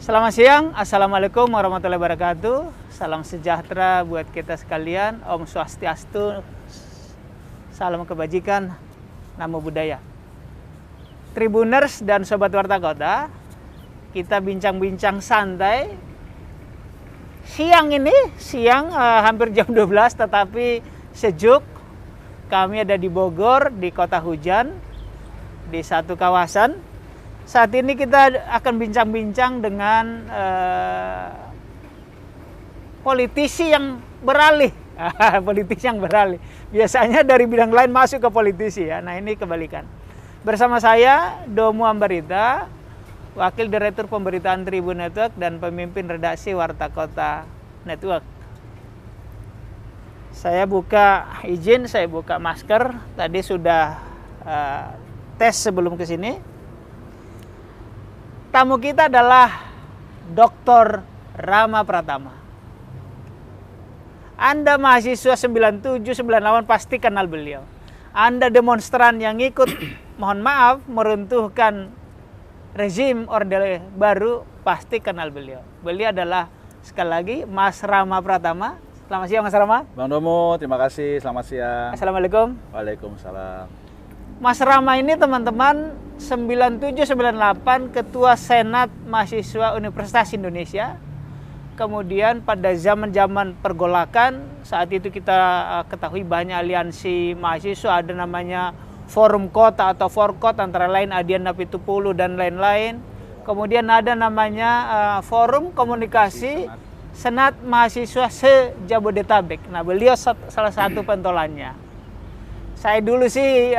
Selamat siang, Assalamualaikum warahmatullahi wabarakatuh. Salam sejahtera buat kita sekalian. Om Swastiastu, salam kebajikan, namo buddhaya. Tribuners dan Sobat Warta Kota, kita bincang-bincang santai. Siang ini, hampir jam 12 tetapi sejuk. Kami ada di Bogor, di kota hujan, di satu kawasan. Saat ini kita akan bincang-bincang dengan politisi yang beralih. Politisi yang beralih. Biasanya dari bidang lain masuk ke politisi ya. Nah ini kebalikan. Bersama saya Domo Ambarita, Wakil Direktur Pemberitaan Tribun Network dan pemimpin redaksi Warta Kota Network. Saya buka masker. Tadi sudah tes sebelum ke sini. Tamu kita adalah Dr. Rama Pratama. Anda mahasiswa 97-98 pasti kenal beliau. Anda demonstran yang ikut, mohon maaf, meruntuhkan rezim Orde Baru, pasti kenal beliau. Beliau adalah, sekali lagi, Mas Rama Pratama. Selamat siang, Mas Rama. Bang Domo, terima kasih. Selamat siang. Assalamualaikum. Waalaikumsalam. Mas Rama ini teman-teman 97-98 Ketua Senat Mahasiswa Universitas Indonesia. Kemudian pada zaman-zaman pergolakan, saat itu kita ketahui banyak aliansi mahasiswa, ada namanya Forum Kota atau Forkot, antara lain Adiana Pitupulu dan lain-lain. Kemudian ada namanya Forum Komunikasi Senat Mahasiswa se-Jabodetabek. Nah, beliau salah satu pentolannya. Saya dulu sih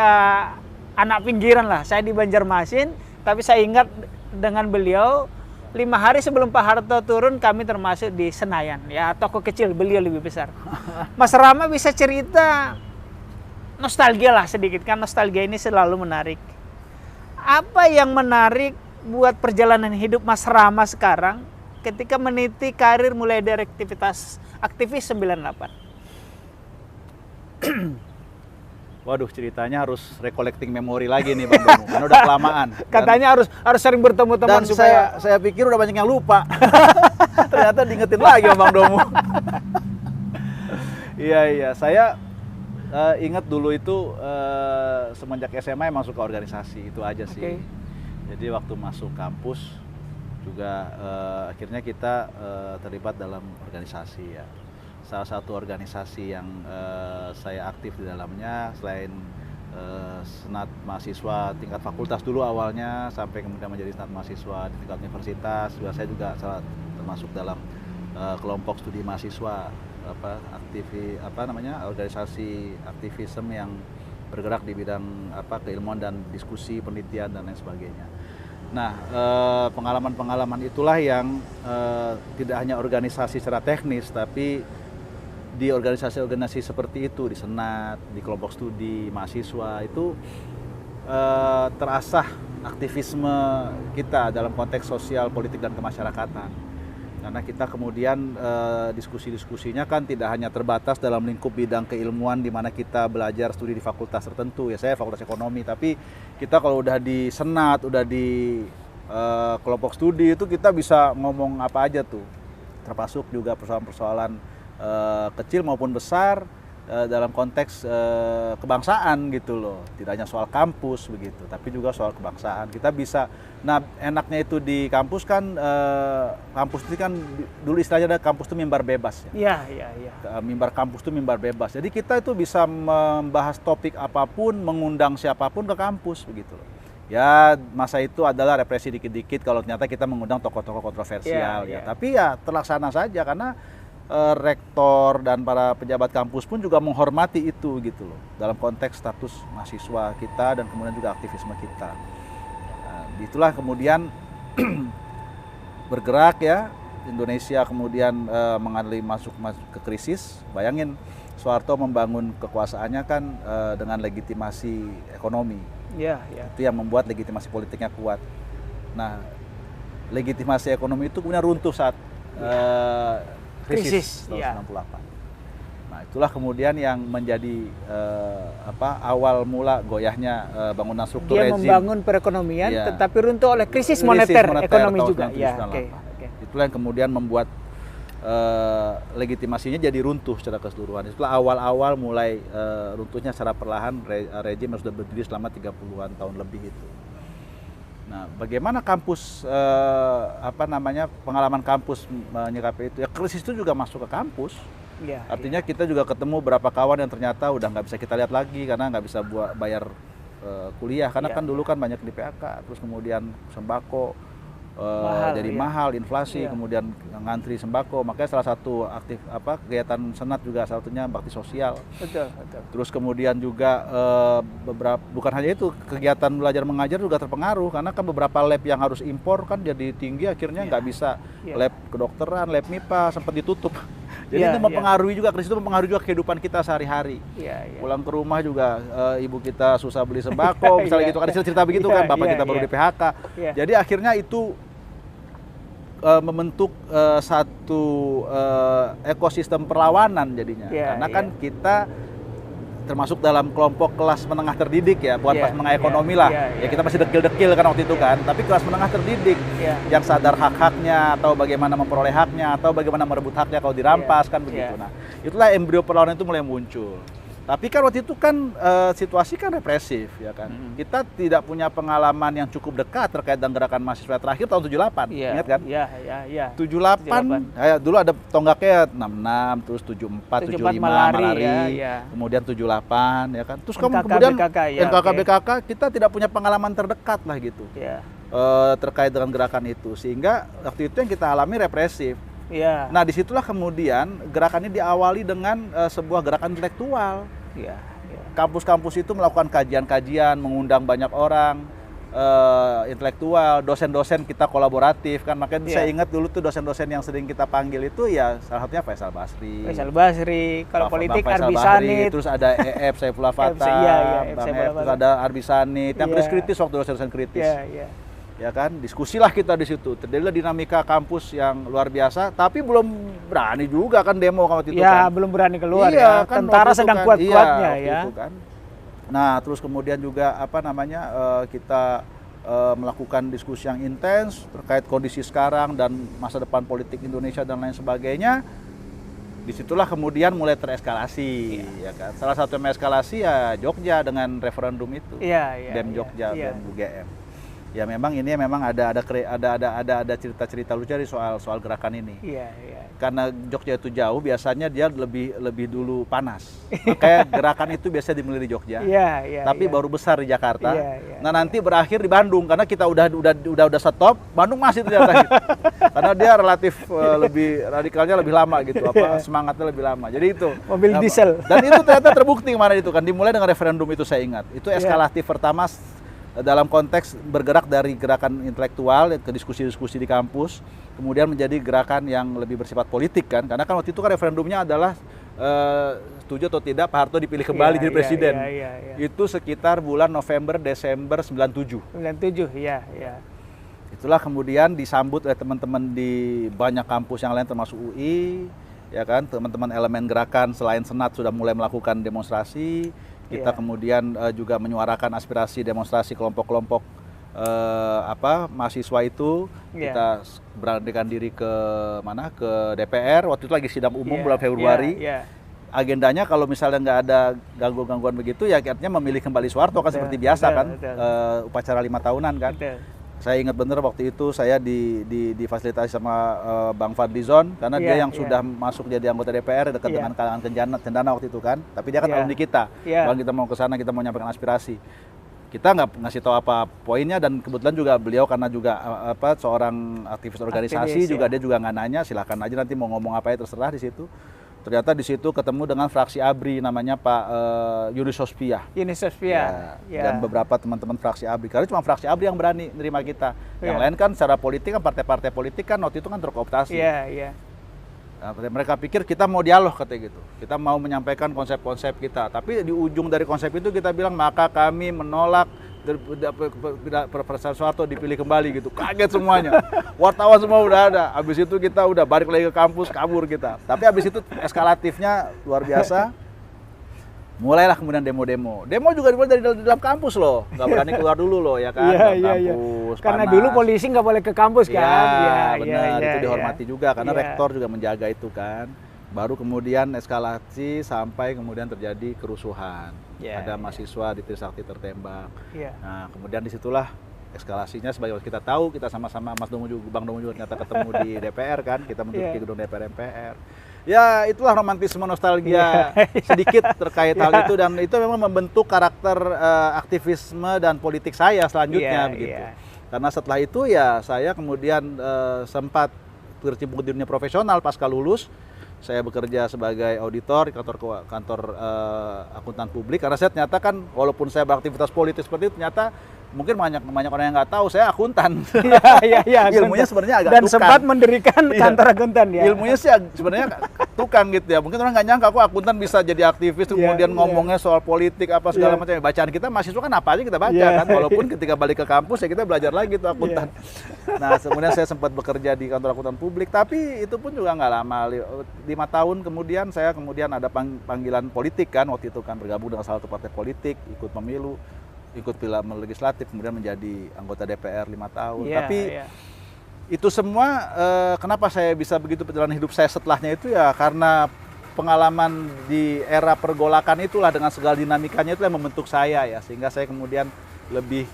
anak pinggiran lah, saya di Banjarmasin, tapi saya ingat dengan beliau 5 hari sebelum Pak Harto turun kami termasuk di Senayan, ya toko kecil, beliau lebih besar. Mas Rama bisa cerita nostalgia lah sedikit, kan nostalgia ini selalu menarik. Apa yang menarik buat perjalanan hidup Mas Rama sekarang ketika meniti karir mulai dari aktivis 98? Waduh, ceritanya harus recollecting memori lagi nih Bang Domo, karena udah kelamaan. Katanya harus sering bertemu teman dan supaya saya pikir udah banyak yang lupa. Ternyata diingetin lagi sama Bang Domo. Iya, saya ingat dulu itu semenjak SMA emang suka organisasi, itu aja sih. Okay. Jadi waktu masuk kampus juga akhirnya kita terlibat dalam organisasi ya. Salah satu organisasi yang saya aktif di dalamnya selain senat mahasiswa tingkat fakultas dulu awalnya sampai kemudian menjadi senat mahasiswa di tingkat universitas, juga saya juga termasuk dalam kelompok studi mahasiswa organisasi aktivisme yang bergerak di bidang keilmuan dan diskusi penelitian dan lain sebagainya. Nah, pengalaman-pengalaman itulah yang tidak hanya organisasi secara teknis, tapi di organisasi-organisasi seperti itu, di senat, di kelompok studi mahasiswa itu terasah aktivisme kita dalam konteks sosial, politik dan kemasyarakatan. Karena kita kemudian diskusi-diskusinya kan tidak hanya terbatas dalam lingkup bidang keilmuan di mana kita belajar studi di fakultas tertentu, ya saya fakultas ekonomi, tapi kita kalau udah di senat, udah di kelompok studi itu kita bisa ngomong apa aja tuh, termasuk juga persoalan-persoalan kecil maupun besar dalam konteks kebangsaan gitu loh. Tidak hanya soal kampus begitu, tapi juga soal kebangsaan. Kita bisa, nah enaknya itu di kampus kan, kampus itu kan dulu istilahnya ada kampus itu mimbar bebas ya. Iya. Mimbar kampus itu mimbar bebas. Jadi kita itu bisa membahas topik apapun, mengundang siapapun ke kampus begitu loh. Ya masa itu adalah represi dikit-dikit kalau ternyata kita mengundang tokoh-tokoh kontroversial ya. Tapi ya terlaksana saja karena rektor dan para pejabat kampus pun juga menghormati itu gitu loh dalam konteks status mahasiswa kita dan kemudian juga aktivisme kita. Itulah kemudian bergerak ya, Indonesia kemudian mengalami masuk ke krisis. Bayangin Soeharto membangun kekuasaannya kan dengan legitimasi ekonomi. Iya. Itu yang membuat legitimasi politiknya kuat. Nah, legitimasi ekonomi itu kemudian runtuh saat krisis tahun 98. Nah, itulah kemudian yang menjadi awal mula goyahnya bangunan struktur Dia rezim. membangun perekonomian, tetapi runtuh oleh krisis moneter ekonomi juga. Ya, Itulah yang kemudian membuat legitimasinya jadi runtuh secara keseluruhan. Itulah awal-awal mulai runtuhnya secara perlahan rejim yang sudah berdiri selama 30-an tahun lebih itu. Nah, bagaimana kampus pengalaman kampus menyikapi itu? Ya krisis itu juga masuk ke kampus. Ya, Artinya kita juga ketemu beberapa kawan yang ternyata udah nggak bisa kita lihat lagi karena nggak bisa bayar kuliah karena kan dulu kan banyak di PHK, terus kemudian sembako jadi mahal, inflasi, kemudian ngantri sembako. Makanya salah satu kegiatan Senat juga salah satunya bakti sosial. Betul. Terus kemudian juga bukan hanya itu, kegiatan belajar mengajar juga terpengaruh karena kan beberapa lab yang harus impor kan jadi tinggi, akhirnya nggak bisa lab kedokteran, lab MIPA sempat ditutup. Jadi itu mempengaruhi juga, krisis itu mempengaruhi juga kehidupan kita sehari-hari. Pulang ke rumah juga ibu kita susah beli sembako, misalnya gitu kan, cerita begitu kan, bapak kita baru di PHK. Jadi akhirnya itu membentuk satu ekosistem perlawanan jadinya. Karena kan kita termasuk dalam kelompok kelas menengah terdidik ya, bukan kelas menengah ekonomi lah. Ya kita masih dekil-dekil kan waktu itu kan, tapi kelas menengah terdidik yang sadar hak-haknya atau bagaimana memperoleh haknya atau bagaimana merebut haknya kalau dirampas kan begitu. Nah, itulah embrio perlawanan itu mulai muncul. Tapi kan waktu itu kan situasi kan represif ya kan. Kita tidak punya pengalaman yang cukup dekat terkait dengan gerakan mahasiswa terakhir tahun 78. Ingat kan? Iya. 78. Ya, dulu ada tonggaknya 66, terus 74, 75 malari. Kemudian 78 ya kan. Terus kemudian NKK-BKK kita tidak punya pengalaman terdekat lah gitu. Terkait dengan gerakan itu, sehingga waktu itu yang kita alami represif. Nah, disitulah kemudian gerakan ini diawali dengan sebuah gerakan intelektual. Kampus-kampus itu melakukan kajian-kajian, mengundang banyak orang, intelektual, dosen-dosen kita kolaboratif kan. Makanya saya ingat dulu tuh dosen-dosen yang sering kita panggil itu ya salah satunya Faisal Basri, kalau politik Arbi Sanit, terus ada EF Saifullah Fatah, terus ada Arbi Sanit, yang kritis waktu dosen-dosen kritis. Ya kan, diskusilah kita di situ. Terjadilah dinamika kampus yang luar biasa, tapi belum berani juga kan demo waktu itu kan. Belum berani keluar ya. Kan, tentara sedang kuat-kuatnya ya. Itu kan. Nah, terus kemudian juga kita melakukan diskusi yang intens terkait kondisi sekarang dan masa depan politik Indonesia dan lain sebagainya. Disitulah kemudian mulai tereskalasi, ya kan. Salah satu yang eskalasi ya Jogja dengan referendum itu, BEM Jogja, BEM UGM. Ya memang ini ada cerita-cerita lucu dari soal gerakan ini. Karena Jogja itu jauh, biasanya dia lebih dulu panas. Makanya gerakan itu biasanya dimulai di Jogja. Tapi baru besar di Jakarta. Nah, nanti berakhir di Bandung karena kita udah stop, Bandung masih ternyata gitu. Karena dia relatif lebih radikalnya lebih lama gitu, semangatnya lebih lama. Jadi itu mobil diesel. Dan itu ternyata terbukti kemarin itu kan, dimulai dengan referendum itu saya ingat. Itu eskalatif pertama dalam konteks bergerak dari gerakan intelektual ke diskusi-diskusi di kampus, kemudian menjadi gerakan yang lebih bersifat politik kan, karena kan waktu itu kan referendumnya adalah setuju atau tidak Pak Harto dipilih kembali jadi presiden. Itu sekitar bulan November Desember 97. Itulah kemudian disambut oleh teman-teman di banyak kampus yang lain termasuk UI, ya kan, teman-teman elemen gerakan selain Senat sudah mulai melakukan demonstrasi. Kita kemudian juga menyuarakan aspirasi demonstrasi kelompok-kelompok mahasiswa itu. Kita beranikan diri ke DPR. Waktu itu lagi sidang umum bulan Februari. Agendanya kalau misalnya nggak ada gangguan begitu ya artinya memilih kembali Soeharto kan seperti biasa kan. Upacara 5 tahunan kan. Saya ingat bener waktu itu saya difasilitasi sama Bang Fadlizon karena dia yang sudah masuk jadi anggota DPR dekat dengan kalangan Cendana waktu itu kan. Tapi dia kan alumni kita. Bang, kita mau ke sana, kita mau menyampaikan aspirasi. Kita nggak ngasih tahu apa poinnya, dan kebetulan juga beliau karena juga seorang aktivis organisasi juga dia juga nggak nanya, silakan aja nanti mau ngomong apa ya terserah di situ. Ternyata di situ ketemu dengan fraksi ABRI namanya Pak Yunus Sospia. Dan beberapa teman-teman fraksi ABRI. Karena cuma fraksi ABRI yang berani menerima kita. Yang lain kan secara politik kan partai-partai politik kan waktu itu kan terkooptasi. Nah, mereka pikir kita mau dialog katanya gitu. Kita mau menyampaikan konsep-konsep kita. Tapi di ujung dari konsep itu kita bilang maka kami menolak Presiden Soeharto dipilih kembali gitu. Kaget semuanya. Wartawan semua udah ada. Habis itu kita udah balik lagi ke kampus, kabur kita. Tapi habis itu eskalatifnya luar biasa. Mulailah kemudian demo-demo. Demo juga dimulai dari dalam kampus loh, nggak berani keluar dulu loh ya kan. Dalam kampus, Karena panas. dulu polisi nggak boleh ke kampus kan. Iya, benar. Itu dihormati iya. juga karena Iya. rektor juga menjaga itu kan. Baru kemudian eskalasi sampai kemudian terjadi kerusuhan. Iya, Ada iya. mahasiswa di Trisakti tertembak. Iya. Nah, kemudian disitulah eskalasinya sebagai kita tahu, kita sama-sama Mas Domo juga, Bang Domo juga ternyata ketemu di DPR kan, kita menduduki gedung DPR MPR. Ya, itulah romantisme nostalgia sedikit terkait hal itu, dan itu memang membentuk karakter aktivisme dan politik saya selanjutnya begitu. Karena setelah itu ya saya kemudian sempat berkecimpung di dunia profesional pasca lulus. Saya bekerja sebagai auditor di kantor akuntan publik, karena saya ternyata kan walaupun saya beraktivitas politik seperti itu, ternyata mungkin banyak orang yang nggak tahu saya akuntan. Iya. Ilmunya sebenarnya agak dan tukang. sempat mendirikan kantor akuntan ya. Ilmunya sih sebenarnya tukang gitu ya. Mungkin orang nggak nyangka aku akuntan bisa jadi aktivis, kemudian ngomongnya soal politik apa segala macam. Bacaan kita mahasiswa kan apa aja kita baca kan. Walaupun ketika balik ke kampus ya kita belajar lagi tuh akuntan. Nah, kemudian saya sempat bekerja di kantor akuntan publik, tapi itu pun juga nggak lama. 5 tahun kemudian saya ada panggilan politik kan, waktu itu kan bergabung dengan salah satu partai politik, ikut pemilu, ikut pilihan legislatif, kemudian menjadi anggota DPR 5 tahun. Tapi itu semua kenapa saya bisa begitu perjalanan hidup saya setelahnya itu ya karena pengalaman di era pergolakan itulah dengan segala dinamikanya itu yang membentuk saya ya, sehingga saya kemudian lebih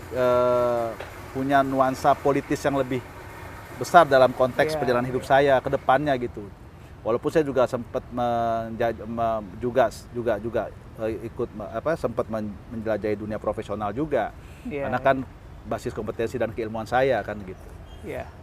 punya nuansa politis yang lebih besar dalam konteks perjalanan hidup saya ke depannya gitu. Walaupun saya juga sempat ikut sempat menjelajahi dunia profesional juga, karena kan basis kompetensi dan keilmuan saya kan gitu.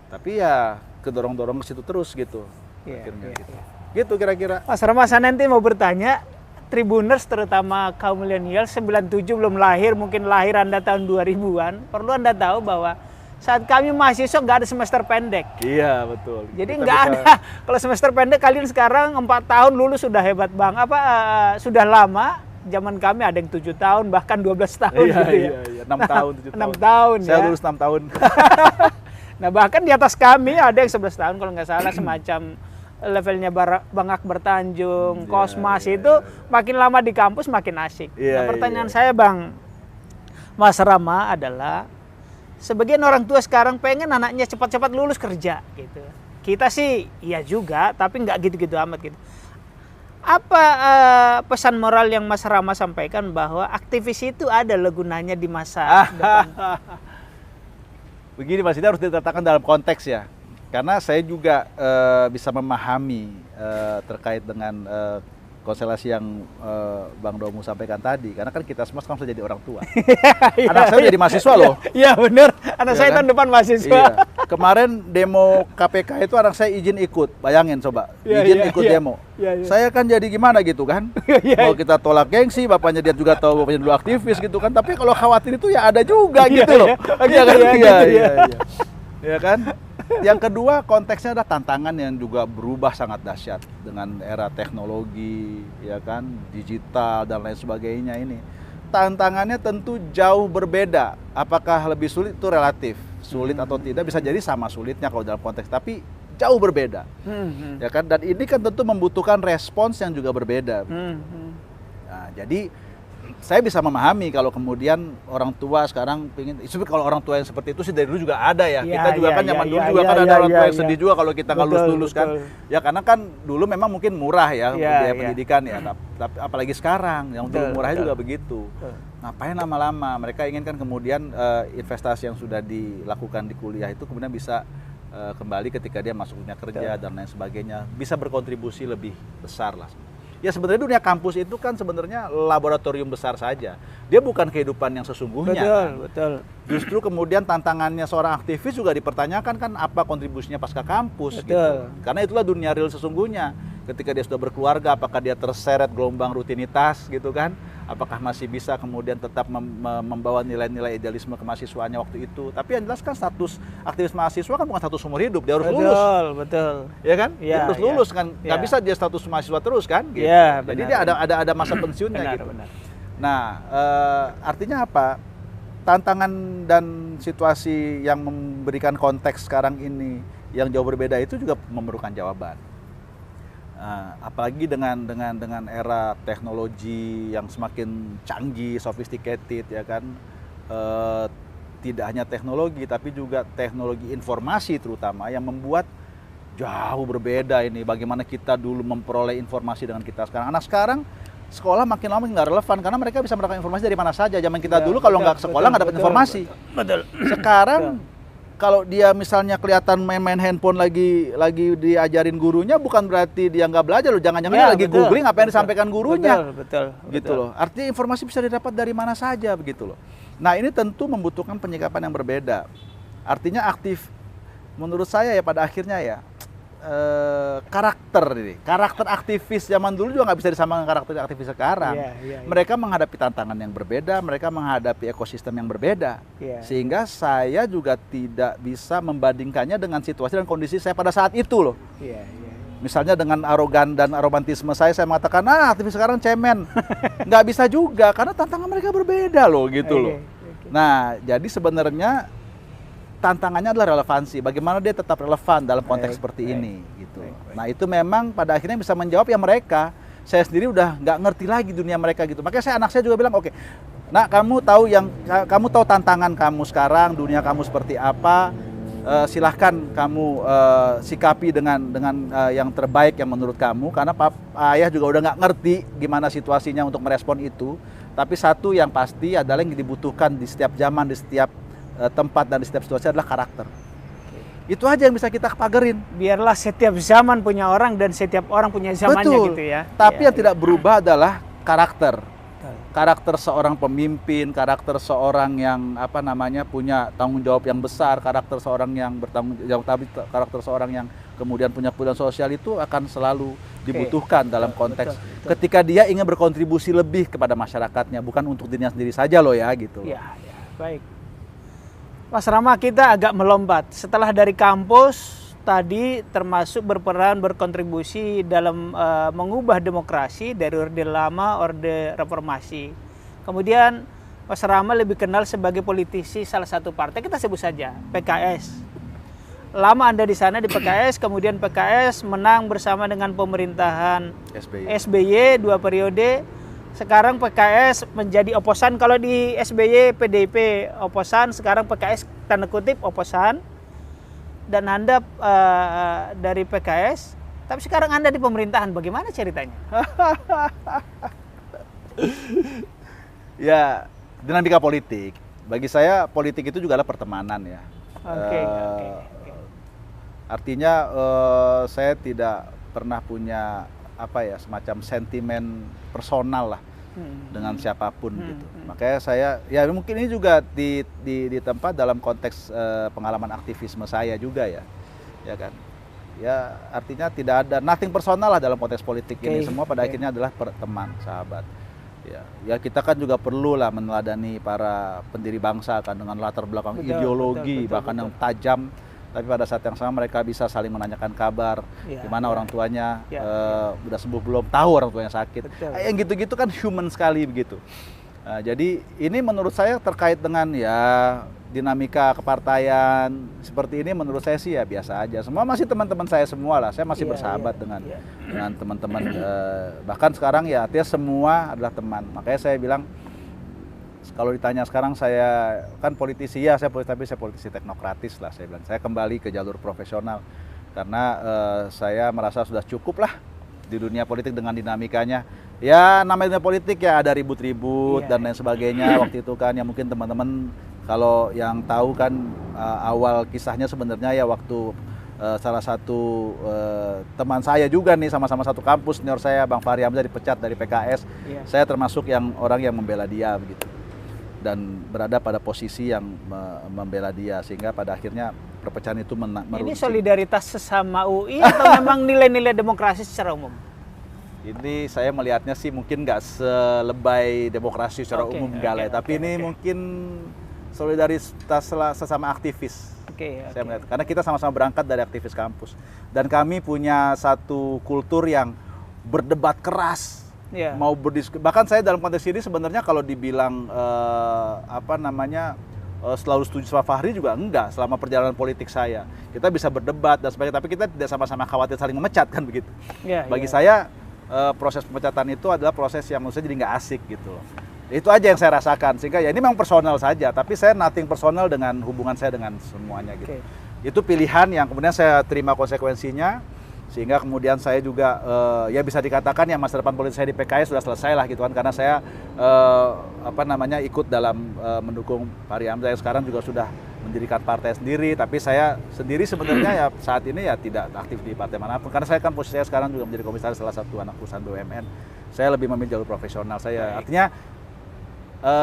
Tapi ya kedorong-dorong ke situ terus gitu akhirnya gitu. Gitu kira-kira. Mas Rama, saya nanti mau bertanya, Tribuners terutama kaum milenial 97 belum lahir, mungkin lahir Anda tahun 2000-an. Perlu Anda tahu bahwa saat kami mahasiswa nggak ada semester pendek. Iya, betul. Jadi nggak ada. Kalau semester pendek kalian sekarang 4 tahun lulus sudah hebat bang. Sudah lama. Zaman kami ada yang 7 tahun, bahkan 12 tahun gitu ya. Iya. 6 tahun, 7 tahun. 6 tahun Saya ya. lulus 6 tahun. Nah, bahkan di atas kami ada yang 11 tahun kalau nggak salah, semacam levelnya Bang Akbar Tanjung, Kosmas itu makin lama di kampus makin asik. Nah, pertanyaan saya Bang Mas Rama adalah, sebagian orang tua sekarang pengen anaknya cepat-cepat lulus kerja gitu. Kita sih iya juga, tapi nggak gitu-gitu amat gitu. Apa pesan moral yang Mas Rama sampaikan bahwa aktivis itu ada gunanya di masa depan? Begini Mas, ini harus diletakkan dalam konteks ya. Karena saya juga bisa memahami terkait dengan konstelasi yang Bang Domu sampaikan tadi, karena kan kita semua sekarang sudah jadi orang tua. Anak saya jadi mahasiswa loh. Iya benar, anak saya tahun depan mahasiswa. Iya. Kemarin demo KPK itu anak saya izin ikut, bayangin coba, izin ikut demo. Saya kan jadi gimana gitu kan, mau kita tolak gengsi, bapaknya dia juga tahu bapaknya dulu aktivis gitu kan, tapi kalau khawatir itu ya ada juga gitu loh. Iya kan? Iya kan? Yang kedua, konteksnya ada tantangan yang juga berubah sangat dahsyat dengan era teknologi, ya kan, digital dan lain sebagainya ini. Tantangannya tentu jauh berbeda. Apakah lebih sulit itu relatif, sulit atau tidak bisa jadi sama sulitnya kalau dalam konteks, tapi jauh berbeda, ya kan. Dan ini kan tentu membutuhkan respons yang juga berbeda. Nah, jadi saya bisa memahami kalau kemudian orang tua sekarang pengen, kalau orang tua yang seperti itu sih dari dulu juga ada ya. Kita juga kan zaman dulu juga kan ada orang tua yang sedih juga kalau kita nggak lulus kan. Ya karena kan dulu memang mungkin murah ya biaya pendidikan ya. Tapi apalagi sekarang yang dulu murahnya juga begitu. Ngapain lama-lama? Mereka inginkan kemudian investasi yang sudah dilakukan di kuliah itu kemudian bisa kembali ketika dia masuk dunia kerja dan lain sebagainya, bisa berkontribusi lebih besar lah. Ya sebenarnya dunia kampus itu kan sebenarnya laboratorium besar saja. Dia bukan kehidupan yang sesungguhnya. Betul. Justru kemudian tantangannya seorang aktivis juga dipertanyakan kan apa kontribusinya pasca kampus gitu. Karena itulah dunia real sesungguhnya. Ketika dia sudah berkeluarga, apakah dia terseret gelombang rutinitas gitu kan? Apakah masih bisa kemudian tetap membawa nilai-nilai idealisme kemahasiswaannya waktu itu? Tapi yang jelas kan status aktivis mahasiswa kan bukan status seumur hidup, dia harus lulus. Betul. Ya kan? Dia harus lulus kan, nggak bisa dia status mahasiswa terus kan? Gitu. Jadi dia ada masa pensiunnya gitu. Nah, artinya apa? Tantangan dan situasi yang memberikan konteks sekarang ini yang jauh berbeda itu juga memerlukan jawaban. Apalagi dengan era teknologi yang semakin canggih, sophisticated ya kan. Tidak hanya teknologi tapi juga teknologi informasi terutama yang membuat jauh berbeda ini bagaimana kita dulu memperoleh informasi dengan kita sekarang. Anak sekarang sekolah makin lama nggak relevan karena mereka bisa mendapatkan informasi dari mana saja. Zaman kita dulu kalau nggak sekolah nggak dapat informasi. Betul. Sekarang kalau dia misalnya kelihatan main-main handphone lagi diajarin gurunya, bukan berarti dia nggak belajar loh. Jangan-jangan dia lagi googling apa yang disampaikan gurunya. Betul. Gitu loh. Artinya informasi bisa didapat dari mana saja begitu loh. Nah ini tentu membutuhkan penyikapan yang berbeda. Artinya menurut saya ya pada akhirnya ya karakter aktivis zaman dulu juga nggak bisa disamakan karakter aktivis sekarang. Mereka menghadapi tantangan yang berbeda, mereka menghadapi ekosistem yang berbeda, sehingga saya juga tidak bisa membandingkannya dengan situasi dan kondisi saya pada saat itu loh. Misalnya dengan arogan dan aromantisme saya mengatakan, aktivis sekarang cemen. Nggak bisa juga, karena tantangan mereka berbeda loh gitu loh. Nah, jadi sebenarnya tantangannya adalah relevansi. Bagaimana dia tetap relevan dalam konteks seperti ini gitu. Nah, itu memang pada akhirnya bisa menjawab ya mereka. Saya sendiri udah nggak ngerti lagi dunia mereka gitu. Makanya anak saya juga bilang, oke, nah kamu tahu tantangan kamu sekarang, dunia kamu seperti apa. Silahkan kamu sikapi dengan yang terbaik yang menurut kamu, karena ayah juga udah nggak ngerti gimana situasinya untuk merespon itu. Tapi satu yang pasti adalah yang dibutuhkan di setiap zaman, di setiap tempat dan di setiap situasi adalah karakter. Itu aja yang bisa kita pagerin. Biarlah setiap zaman punya orang dan setiap orang punya zamannya. Betul. Gitu ya. Tapi yang tidak berubah adalah karakter. Karakter seorang pemimpin, karakter seorang yang punya tanggung jawab yang besar, karakter seorang yang bertanggung jawab, tapi karakter seorang yang kemudian punya kepedulian sosial itu akan selalu dibutuhkan dalam konteks ketika dia ingin berkontribusi lebih kepada masyarakatnya, bukan untuk dirinya sendiri saja loh ya gitu. Baik. Mas Rama, kita agak melompat. Setelah dari kampus tadi termasuk berkontribusi dalam mengubah demokrasi dari orde lama, orde reformasi. Kemudian Mas Rama lebih kenal sebagai politisi salah satu partai, kita sebut saja PKS. Lama Anda di sana di PKS, kemudian PKS menang bersama dengan pemerintahan SBY 2 periode. Sekarang PKS menjadi oposan. Kalau di SBY PDIP oposan, sekarang PKS tanda kutip oposan. Dan Anda dari PKS, tapi sekarang Anda di pemerintahan, bagaimana ceritanya? Ya, dinamika politik. Bagi saya politik itu juga adalah pertemanan ya. Artinya saya tidak pernah punya semacam sentimen personal lah dengan siapapun gitu. Makanya saya mungkin ini juga di tempat dalam konteks pengalaman aktivisme saya juga ya kan. Ya artinya tidak ada nothing personal lah dalam konteks politik ini, semua pada akhirnya adalah teman, sahabat. Ya kita kan juga perlu lah meneladani para pendiri bangsa kan dengan latar belakang ideologi bahkan yang tajam. Tapi pada saat yang sama mereka bisa saling menanyakan kabar, gimana orang tuanya, udah sembuh belum, tahu orang tuanya sakit. Yang gitu-gitu kan human sekali begitu. Jadi ini menurut saya terkait dengan dinamika kepartaian seperti ini, menurut saya sih ya biasa aja. Semua masih teman-teman saya semua lah, saya masih bersahabat dengan teman-teman. Bahkan sekarang ya artinya semua adalah teman. Makanya saya bilang, kalau ditanya sekarang saya kan politisi tapi saya politisi teknokratis lah saya bilang. Saya kembali ke jalur profesional karena saya merasa sudah cukup lah di dunia politik dengan dinamikanya. Ya namanya dunia politik ya ada ribut-ribut dan lain sebagainya. Waktu itu kan ya mungkin teman-teman kalau yang tahu kan awal kisahnya sebenarnya ya waktu salah satu teman saya juga nih sama-sama satu kampus, senior saya Bang Fahri Hamzah dipecat dari PKS. Saya termasuk orang yang membela dia begitu. Dan berada pada posisi yang membela dia sehingga pada akhirnya perpecahan itu meruncing. Ini solidaritas sesama UI atau memang nilai-nilai demokrasi secara umum? Ini saya melihatnya sih mungkin nggak selebay demokrasi secara umum tapi ini mungkin solidaritas sesama aktivis. Saya melihat karena kita sama-sama berangkat dari aktivis kampus dan kami punya satu kultur yang berdebat keras. Mau berdiskusi, bahkan saya dalam konteks ini sebenarnya kalau dibilang selalu setuju sama Fahri juga enggak selama perjalanan politik saya. Kita bisa berdebat dan sebagainya, tapi kita tidak sama-sama khawatir saling memecat kan begitu. Bagi saya proses pemecatan itu adalah proses yang menurut saya jadi nggak asik gitu loh. Itu aja yang saya rasakan, sehingga ya ini memang personal saja, tapi saya nothing personal dengan hubungan saya dengan semuanya gitu. Itu pilihan yang kemudian saya terima konsekuensinya, sehingga kemudian saya juga ya bisa dikatakan ya masa depan politik saya di PKS sudah selesai lah gitu kan, karena saya ikut dalam mendukung Fahri Hamzah yang sekarang juga sudah mendirikan partai sendiri, tapi saya sendiri sebenarnya ya saat ini ya tidak aktif di partai manapun, karena saya kan posisi saya sekarang juga menjadi komisaris salah satu anak perusahaan BUMN. Saya lebih memilih jalur profesional saya. Artinya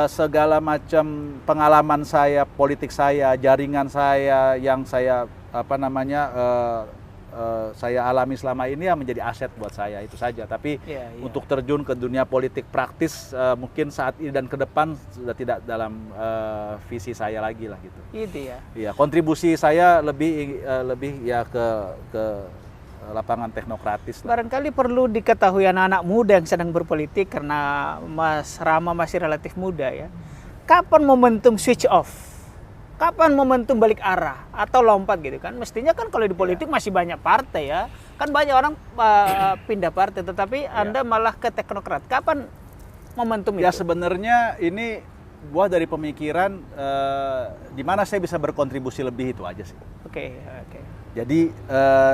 segala macam pengalaman saya, politik saya, jaringan saya yang saya saya alami selama ini ya menjadi aset buat saya, itu saja. Tapi untuk terjun ke dunia politik praktis mungkin saat ini dan ke depan sudah tidak dalam visi saya lagi lah gitu. Itu ya. Iya, kontribusi saya lebih ya ke lapangan teknokratis. Barangkali perlu diketahui anak-anak muda yang sedang berpolitik, karena Mas Rama masih relatif muda ya. Kapan momentum switch off? Kapan momentum balik arah atau lompat gitu kan? Mestinya kan kalau di politik masih banyak partai ya. Kan banyak orang pindah partai, tetapi Anda malah ke teknokrat. Kapan momentum itu? Ya sebenarnya ini buah dari pemikiran di mana saya bisa berkontribusi lebih, itu aja sih. Oke. Jadi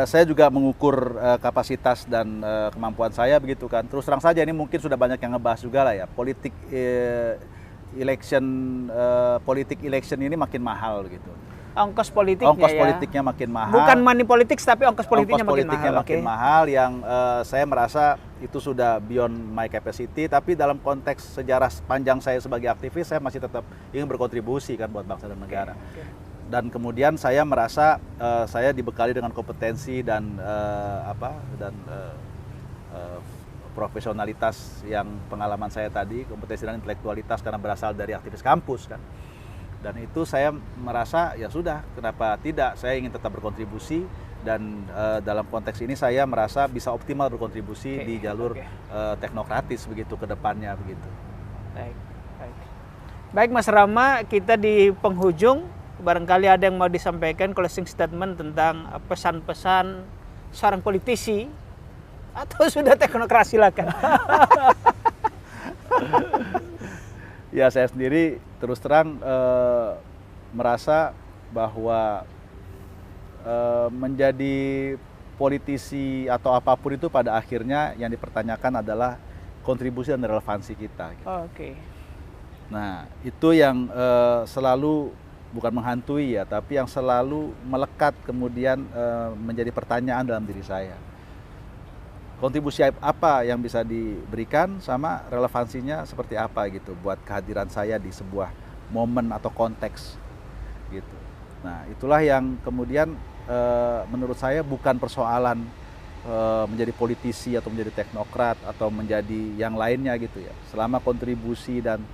saya juga mengukur kapasitas dan kemampuan saya begitu kan. Terus terang saja ini mungkin sudah banyak yang ngebahas juga lah ya. Politik election ini makin mahal gitu. Ongkos politiknya makin mahal. Bukan money politics, tapi ongkos politiknya makin mahal. Yang saya merasa itu sudah beyond my capacity. Tapi dalam konteks sejarah panjang saya sebagai aktivis, saya masih tetap ingin berkontribusi kan buat bangsa dan negara. Dan kemudian saya merasa saya dibekali dengan kompetensi dan profesionalitas yang pengalaman saya tadi, kompetensi dan intelektualitas karena berasal dari aktivis kampus kan. Dan itu saya merasa ya sudah, kenapa tidak, saya ingin tetap berkontribusi, dan dalam konteks ini saya merasa bisa optimal berkontribusi di jalur teknokratis begitu ke depannya begitu. Baik Mas Rama, kita di penghujung. Barangkali ada yang mau disampaikan closing statement tentang pesan-pesan seorang politisi, atau sudah teknokrasi lah kan? Ya saya sendiri terus terang merasa bahwa menjadi politisi atau apapun itu pada akhirnya yang dipertanyakan adalah kontribusi dan relevansi kita. Nah itu yang selalu bukan menghantui ya, tapi yang selalu melekat kemudian menjadi pertanyaan dalam diri saya. Kontribusi apa yang bisa diberikan sama relevansinya seperti apa gitu buat kehadiran saya di sebuah momen atau konteks gitu. Nah itulah yang kemudian menurut saya bukan persoalan menjadi politisi atau menjadi teknokrat atau menjadi yang lainnya gitu ya. Selama kontribusi dan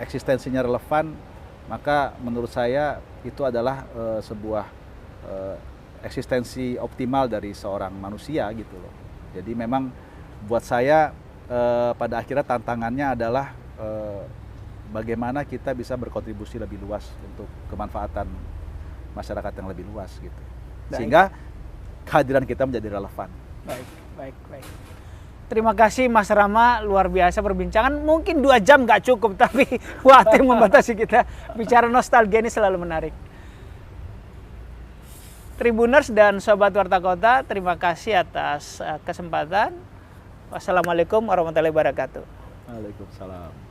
eksistensinya relevan, maka menurut saya itu adalah sebuah eksistensi optimal dari seorang manusia gitu loh. Jadi memang buat saya pada akhirnya tantangannya adalah bagaimana kita bisa berkontribusi lebih luas untuk kemanfaatan masyarakat yang lebih luas gitu. Sehingga kehadiran kita menjadi relevan. Baik. Terima kasih Mas Rama, luar biasa perbincangan. Mungkin 2 jam nggak cukup, tapi waktu yang membatasi kita. Bicara nostalgia ini selalu menarik. Tribuners dan Sobat Warta Kota, terima kasih atas kesempatan. Wassalamualaikum warahmatullahi wabarakatuh. Waalaikumsalam.